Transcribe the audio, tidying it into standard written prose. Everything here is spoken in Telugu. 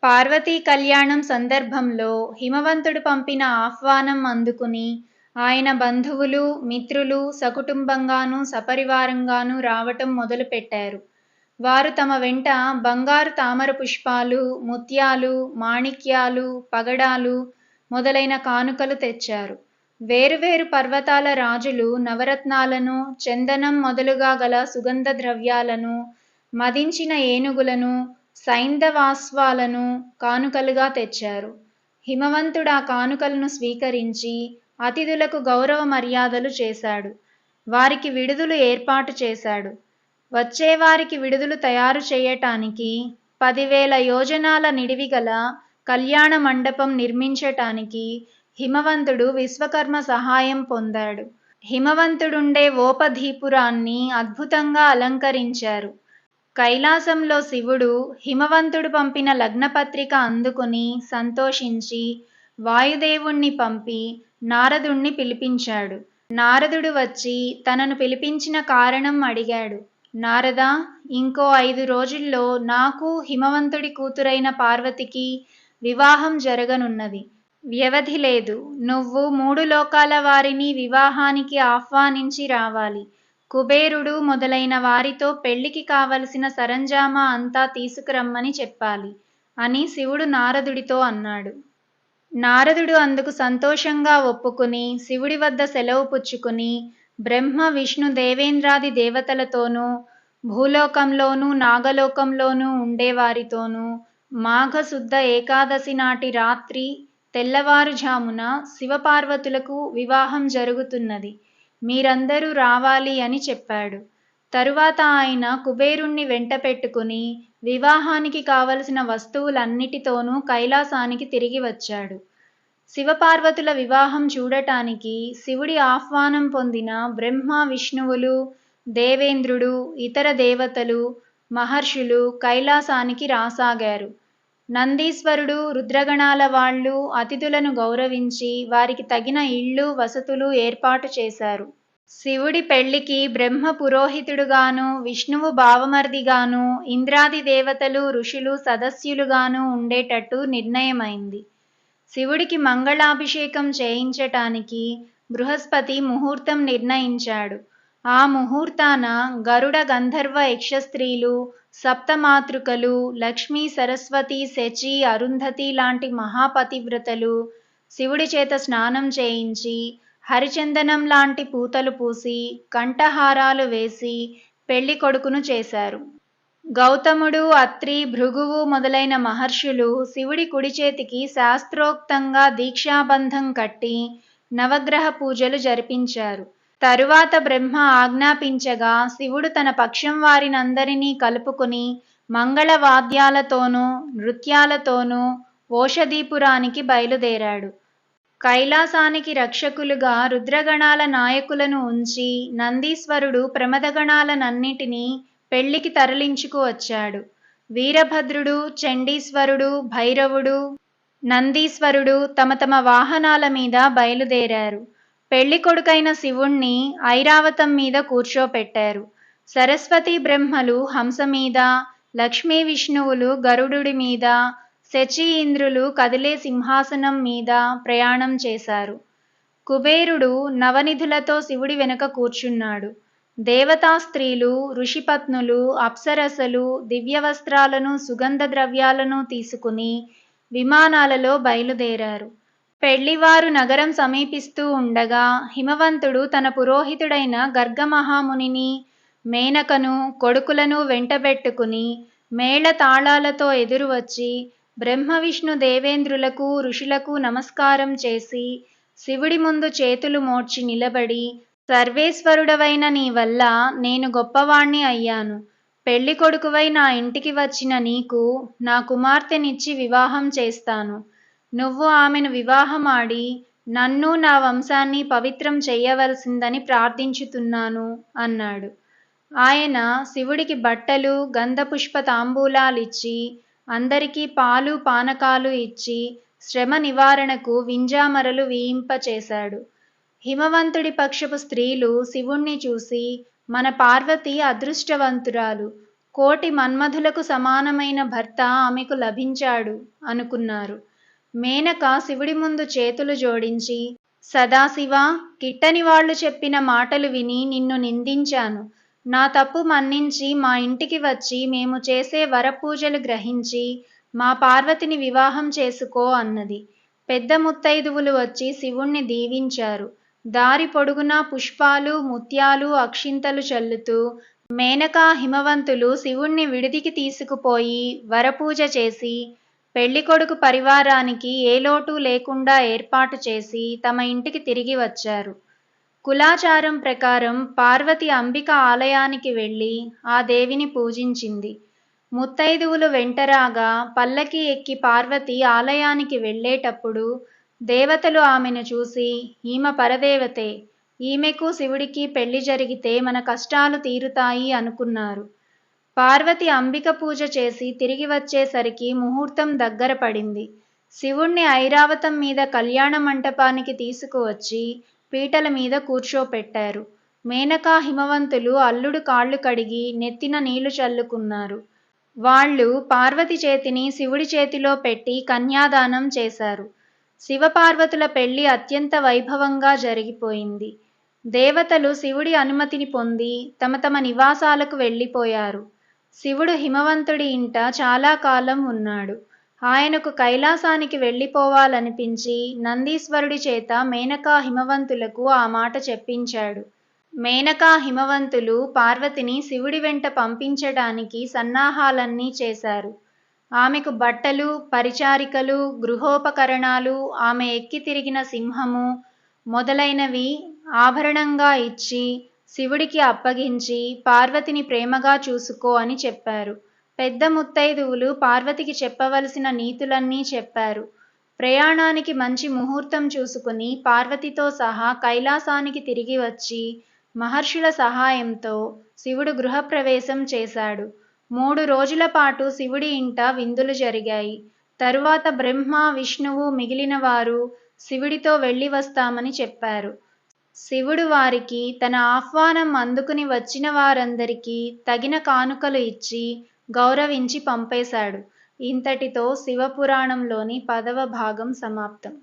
పార్వతీ కళ్యాణం సందర్భంలో హిమవంతుడు పంపిన ఆహ్వానం అందుకుని ఆయన బంధువులు, మిత్రులు సకుటుంబంగానూ సపరివారంగానూ రావటం మొదలుపెట్టారు. వారు తమ వెంట బంగారు తామర పుష్పాలు, ముత్యాలు, మాణిక్యాలు, పగడాలు మొదలైన కానుకలు తెచ్చారు. వేరువేరు పర్వతాల రాజులు నవరత్నాలను, చందనం మొదలుగా గల సుగంధ ద్రవ్యాలను, మదించిన ఏనుగులను, సైంధవాశ్వాలను కానుకలుగా తెచ్చారు. హిమవంతుడా కానుకలను స్వీకరించి అతిథులకు గౌరవ మర్యాదలు చేశాడు. వారికి విడుదలు ఏర్పాటు చేశాడు. వచ్చేవారికి విడుదలు తయారు చేయటానికి 10,000 యోజనాల నిడివిగల కళ్యాణ మండపం నిర్మించటానికి హిమవంతుడు విశ్వకర్మ సహాయం పొందాడు. హిమవంతుడుండే ఓపధీపురాన్ని అద్భుతంగా అలంకరించారు. కైలాసంలో శివుడు హిమవంతుడు పంపిన లగ్నపత్రిక అందుకుని సంతోషించి వాయుదేవుణ్ణి పంపి నారదుణ్ణి పిలిపించాడు. నారదుడు వచ్చి తనను పిలిపించిన కారణం అడిగాడు. నారదా, ఇంకో 5 రోజుల్లో నాకు హిమవంతుడి కూతురైన పార్వతికి వివాహం జరగనున్నది. వ్యవధి లేదు. నువ్వు 3 లోకాల వారిని వివాహానికి ఆహ్వానించి రావాలి. కుబేరుడు మొదలైన వారితో పెళ్లికి కావలసిన సరంజామా అంతా తీసుకురమ్మని చెప్పాలి అని శివుడు నారదుడితో అన్నాడు. నారదుడు అందుకు సంతోషంగా ఒప్పుకుని శివుడి వద్ద సెలవు పుచ్చుకుని బ్రహ్మ, విష్ణు, దేవేంద్రాది దేవతలతోనూ, భూలోకంలోనూ నాగలోకంలోనూ ఉండేవారితోనూ మాఘశుద్ధ ఏకాదశి నాటి రాత్రి తెల్లవారుజామున శివపార్వతులకు వివాహం జరుగుతున్నది. మీరందరూ రావాలి అని చెప్పాడు. తరువాత ఆయన కుబేరుణ్ణి వెంట పెట్టుకుని వివాహానికి కావలసిన వస్తువులన్నిటితోనూ కైలాసానికి తిరిగి వచ్చాడు. శివపార్వతుల వివాహం చూడటానికి శివుడి ఆహ్వానం పొందిన బ్రహ్మ, విష్ణువులు, దేవేంద్రుడు, ఇతర దేవతలు, మహర్షులు కైలాసానికి రాసాగారు. నందీశ్వరుడు, రుద్రగణాల వాళ్ళు అతిథులను గౌరవించి వారికి తగిన ఇళ్ళు, వసతులు ఏర్పాటు చేశారు. శివుడి పెళ్లికి బ్రహ్మ పురోహితుడుగాను, విష్ణువు బావమర్దిగాను, ఇంద్రాది దేవతలు, ఋషులు సదస్యులుగాను ఉండేటట్టు నిర్ణయమైంది. శివుడికి మంగళాభిషేకం చేయించటానికి బృహస్పతి ముహూర్తం నిర్ణయించాడు. ఆ ముహూర్తాన గరుడ, గంధర్వ, యక్షస్త్రీలు, సప్తమాతృకలు, లక్ష్మీ, సరస్వతి, శచి, అరుంధతి లాంటి మహాపతివ్రతలు శివుడి చేత స్నానం చేయించి హరిచందనం లాంటి పూతలు పూసి కంఠహారాలు వేసి పెళ్లి కొడుకును చేశారు. గౌతముడు, అత్రి, భృగువు మొదలైన మహర్షులు శివుడి కుడి చేతికి శాస్త్రోక్తంగా దీక్షాబంధం కట్టి నవగ్రహ పూజలు జరిపించారు. తరువాత బ్రహ్మ ఆజ్ఞాపించగా శివుడు తన పక్షం వారినందరినీ కలుపుకుని మంగళవాద్యాలతోనూ నృత్యాలతోనూ ఓషధీపురానికి బయలుదేరాడు. కైలాసానికి రక్షకులుగా రుద్రగణాల నాయకులను ఉంచి నందీశ్వరుడు ప్రమదగణాలనన్నిటినీ పెళ్లికి తరలించుకు వచ్చాడు. వీరభద్రుడు, చండీశ్వరుడు, భైరవుడు, నందీశ్వరుడు తమ తమ వాహనాల మీద బయలుదేరారు. పెళ్లి కొడుకైన శివుణ్ణి ఐరావతం మీద కూర్చోపెట్టారు. సరస్వతీ బ్రహ్మలు హంస మీద, లక్ష్మీ విష్ణువులు గరుడుడి మీద, శచి, ఇంద్రులు కదిలే సింహాసనం మీద ప్రయాణం చేశారు. కుబేరుడు నవనిధులతో శివుడి వెనుక కూర్చున్నాడు. దేవతా స్త్రీలు, ఋషిపత్నులు, అప్సరసలు దివ్యవస్త్రాలను, సుగంధ ద్రవ్యాలను తీసుకుని విమానాలలో బయలుదేరారు. పెళ్లివారు నగరం సమీపిస్తూ ఉండగా హిమవంతుడు తన పురోహితుడైన గర్గమహామునిని, మేనకను, కొడుకులను వెంటబెట్టుకుని మేళతాళాలతో ఎదురు వచ్చి బ్రహ్మ, విష్ణు, దేవేంద్రులకు, ఋషులకు నమస్కారం చేసి శివుడి ముందు చేతులు మోడ్చి నిలబడి, సర్వేశ్వరుడవైన నీ వల్ల నేను గొప్పవాణ్ణి అయ్యాను. పెళ్లి కొడుకువై నా ఇంటికి వచ్చిన నీకు నా కుమార్తెనిచ్చి వివాహం చేస్తాను. నువ్వు ఆమెను వివాహమాడి నన్ను, నా వంశాన్ని పవిత్రం చెయ్యవలసిందని ప్రార్థించుతున్నాను అన్నాడు. ఆయన శివుడికి బట్టలు, గంధపుష్ప తాంబూలాలిచ్చి అందరికీ పాలు, పానకాలు ఇచ్చి శ్రమ నివారణకు వింజామరలు వీయింపచేశాడు. హిమవంతుడి పక్షపు స్త్రీలు శివుణ్ణి చూసి, మన పార్వతి అదృష్టవంతురాలు, కోటి మన్మధులకు సమానమైన భర్త ఆమెకు లభించాడు అనుకున్నారు. మేనక శివుడి ముందు చేతులు జోడించి, సదాశివ, కిట్టని వాళ్ళు చెప్పిన మాటలు విని నిన్ను నిందించాను. నా తప్పు మన్నించి మా ఇంటికి వచ్చి మేము చేసే వరపూజలు గ్రహించి మా పార్వతిని వివాహం చేసుకో అన్నది. పెద్ద ముత్తైదువులు వచ్చి శివుణ్ణి దీవించారు. దారి పొడుగునా పుష్పాలు, ముత్యాలు, అక్షింతలు చల్లుతూ మేనకా హిమవంతులు శివుణ్ణి విడిదికి తీసుకుపోయి వరపూజ చేసి పెళ్ళికొడుకు పరివారానికి ఏ లోటు లేకుండా ఏర్పాటు చేసి తమ ఇంటికి తిరిగి వచ్చారు. కులాచారం ప్రకారం పార్వతి అంబిక ఆలయానికి వెళ్ళి ఆ దేవిని పూజించింది. ముత్తైదువులు వెంటరాగా పల్లకి ఎక్కి పార్వతి ఆలయానికి వెళ్ళేటప్పుడు దేవతలు ఆమెను చూసి, ఈమె పరదేవతే, ఈమెకు శివుడికి పెళ్లి జరిగితే మన కష్టాలు తీరుతాయి అనుకున్నారు. పార్వతి అంబిక పూజ చేసి తిరిగి వచ్చేసరికి ముహూర్తం దగ్గర పడింది. శివుణ్ణి ఐరావతం మీద కళ్యాణ మంటపానికి తీసుకువచ్చి పీటల మీద కూర్చోపెట్టారు. మేనకా హిమవంతులు అల్లుడు కాళ్ళు కడిగి నెత్తిన నీళ్లు చల్లుకున్నారు. వాళ్ళు పార్వతి చేతిని శివుడి చేతిలో పెట్టి కన్యాదానం చేశారు. శివపార్వతుల పెళ్లి అత్యంత వైభవంగా జరిగిపోయింది. దేవతలు శివుడి అనుమతిని పొంది తమ తమ నివాసాలకు వెళ్ళిపోయారు. శివుడు హిమవంతుడి ఇంట చాలా కాలం ఉన్నాడు. ఆయనకు కైలాసానికి వెళ్ళిపోవాలనిపించి నందీశ్వరుడి చేత మేనకా హిమవంతులకు ఆ మాట చెప్పించాడు. మేనకా హిమవంతులు పార్వతిని శివుడి వెంట పంపించడానికి సన్నాహాలన్నీ చేశారు. ఆమెకు బట్టలు, పరిచారికలు, గృహోపకరణాలు, ఆమె ఎక్కి తిరిగిన సింహము మొదలైనవి ఆభరణంగా ఇచ్చి శివుడికి అప్పగించి పార్వతిని ప్రేమగా చూసుకో అని చెప్పారు. పెద్ద ముత్తైదువులు పార్వతికి చెప్పవలసిన నీతులన్నీ చెప్పారు. ప్రయాణానికి మంచి ముహూర్తం చూసుకుని పార్వతితో సహా కైలాసానికి తిరిగి వచ్చి మహర్షుల సహాయంతో శివుడు గృహప్రవేశం చేశాడు. 3 రోజుల పాటు శివుడి ఇంట విందులు జరిగాయి. తరువాత బ్రహ్మ, విష్ణువు మిగిలిన వారు శివుడితో వెళ్ళి వస్తామని చెప్పారు. శివుడు వారికి తన ఆహ్వానం అందుకుని వచ్చిన వారందరికీ తగిన కానుకలు ఇచ్చి గౌరవించి పంపేశాడు. ఇంతటితో శివపురాణంలోని 10వ భాగం సమాప్తం.